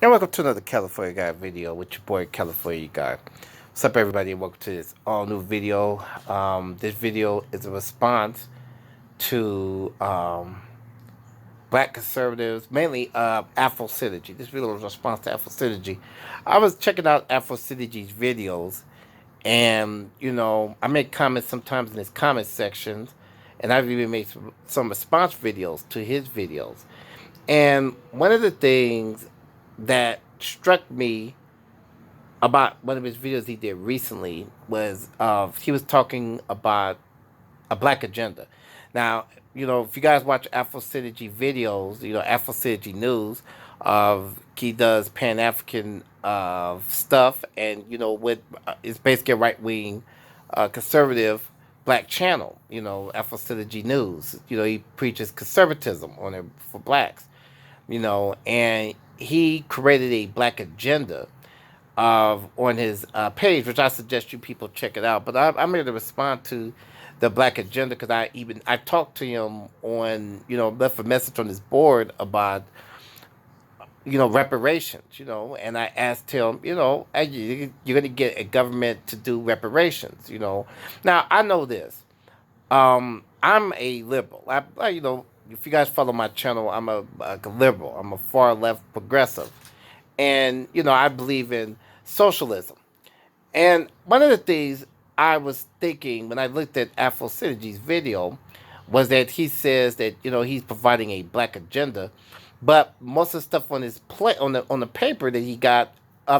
And welcome to another California Guy video with your boy California Guy. What's up, everybody? Welcome to this all new video. This video is a response to black conservatives, mainly Afrisynergy. This video is a response to Afrisynergy. I was checking out Afrisynergy's videos, and I make comments sometimes in his comment sections, and I've even made some response videos to his videos. And one of the things that struck me about one of his videos he did recently was he was talking about a black agenda. Now, if you guys watch Afrosynergy videos, Afrosynergy news, he does Pan African stuff, and with it's basically a right wing conservative black channel. Afrosynergy news. He preaches conservatism on it for blacks. And he created a black agenda on his page, which I suggest you people check it out. But I'm here to respond to the black agenda because I talked to him on, left a message on his board about reparations, and I asked him, "Hey, you're going to get a government to do reparations, Now I know this. I'm a liberal. If you guys follow my channel, I'm a liberal. I'm a far left progressive, and I believe in socialism. And one of the things I was thinking when I looked at Afrosynergy's video was that he says that he's providing a black agenda, but most of the stuff on his on the paper that he got,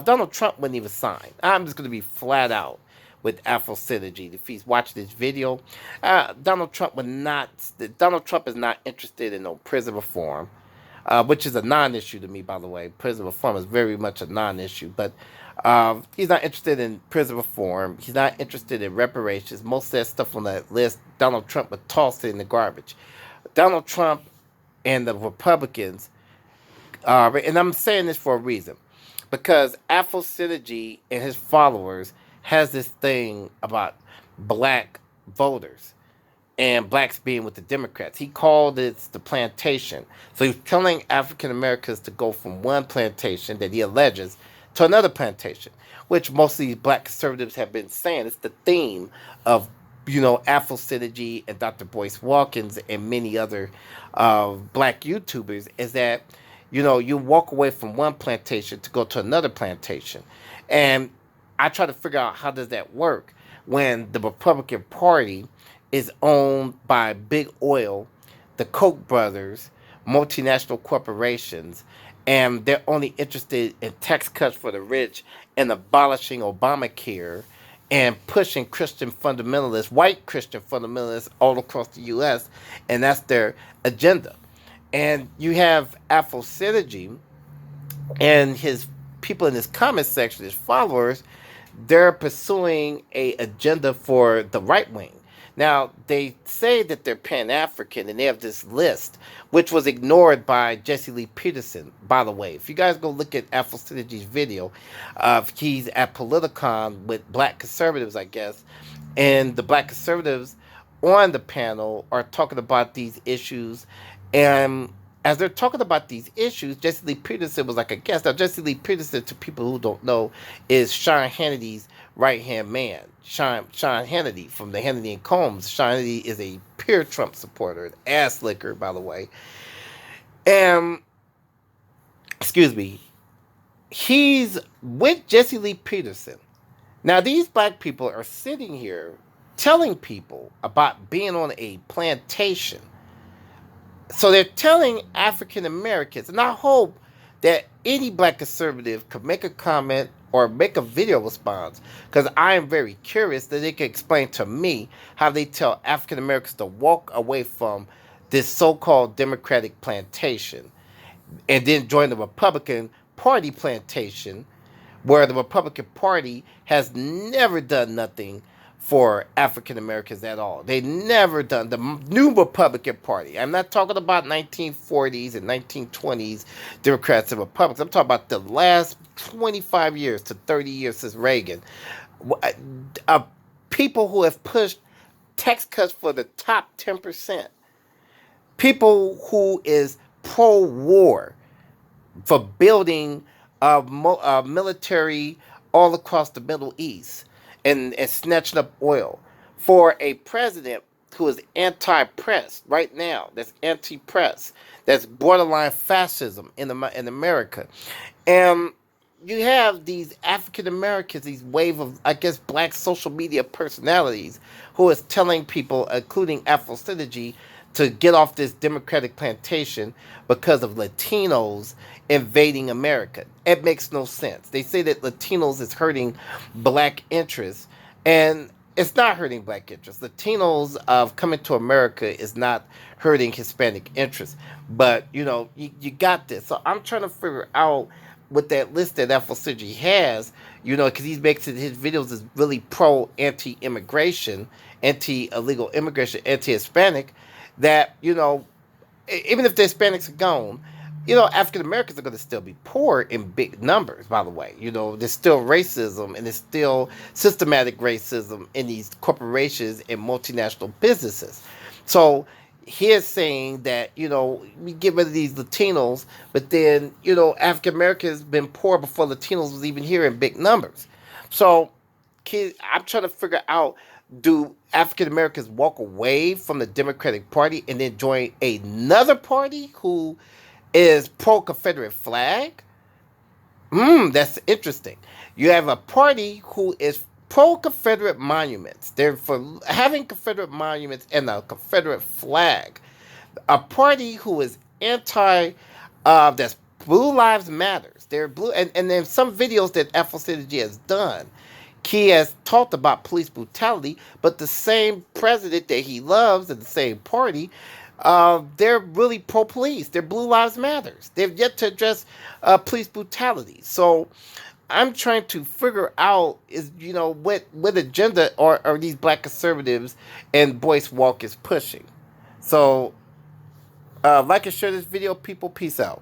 Donald Trump wouldn't even sign. I'm just going to be flat out with Afrosynergy. If he's watching this video, Donald Trump would not. Donald Trump is not interested in no prison reform, which is a non-issue to me, by the way. Prison reform is very much a non-issue, but he's not interested in prison reform. He's not interested in reparations. Most of that stuff on that list, Donald Trump would toss it in the garbage. Donald Trump and the Republicans, and I'm saying this for a reason, because Afrosynergy and his followers has this thing about black voters and blacks being with the Democrats. He called it the plantation. So he's telling African Americans to go from one plantation that he alleges to another plantation, which most of these black conservatives have been saying. It's the theme of, Afrosynergy and Dr. Boyce Watkins and many other black YouTubers, is that, you walk away from one plantation to go to another plantation. And I try to figure out how does that work when the Republican Party is owned by big oil, the Koch brothers, multinational corporations, and they're only interested in tax cuts for the rich and abolishing Obamacare and pushing Christian fundamentalists, white Christian fundamentalists all across the U.S., and that's their agenda. And you have Afrosynergy and his people in his comment section, his followers, they're pursuing a agenda for the right wing. Now, they say that they're Pan-African, and they have this list, which was ignored by Jesse Lee Peterson, by the way. If you guys go look at Afrosynergy's video, he's at Politicon with black conservatives, I guess, and the black conservatives on the panel are talking about these issues, and as they're talking about these issues, Jesse Lee Peterson was like a guest. Now, Jesse Lee Peterson, to people who don't know, is Sean Hannity's right-hand man. Sean Hannity from the Hannity and Combs. Sean Hannity is a pure Trump supporter, an ass licker, by the way. And, excuse me, he's with Jesse Lee Peterson. Now, these black people are sitting here telling people about being on a plantation. So they're telling African Americans, and I hope that any black conservative could make a comment or make a video response, because I am very curious that they can explain to me how they tell African Americans to walk away from this so-called Democratic plantation and then join the Republican Party plantation, where the Republican Party has never done nothing for African Americans at all. They never done the new Republican Party. I'm not talking about 1940s and 1920s Democrats and Republicans. I'm talking about the last 25 years to 30 years since Reagan. People who have pushed tax cuts for the top 10%. People who is pro-war for building military all across the Middle East and snatching up oil for a president who is anti-press right now. That's anti-press. That's borderline fascism in America, and you have these African Americans, these wave of, I guess, black social media personalities who is telling people, including Afrisynergy, to get off this Democratic plantation because of Latinos invading America. It makes no sense. They say that Latinos is hurting black interests, and it's not hurting black interests. Latinos of coming to America is not hurting Hispanic interests. But you got this. So I'm trying to figure out with that list that Afrisynergy has, because he makes it, his videos is really pro anti-immigration, anti-illegal immigration, anti-Hispanic. That even if the Hispanics are gone, African Americans are going to still be poor in big numbers, by the way. There's still racism and there's still systematic racism in these corporations and multinational businesses. So he's saying that, we get rid of these Latinos, but then, African Americans been poor before Latinos was even here in big numbers. So I'm trying to figure out, do African Americans walk away from the Democratic Party and then join another party who is pro Confederate flag? That's interesting. You have a party who is pro Confederate monuments. They're for having Confederate monuments and a Confederate flag. A party who is anti, that's Blue Lives Matters. They're blue, and then some videos that Afrisynergy has done. He has talked about police brutality, but the same president that he loves and the same party, they're really pro-police. They're Blue Lives Matters. They've yet to address police brutality. So I'm trying to figure out is what agenda are these black conservatives and Boyce Walk is pushing. So like and share this video, people. Peace out.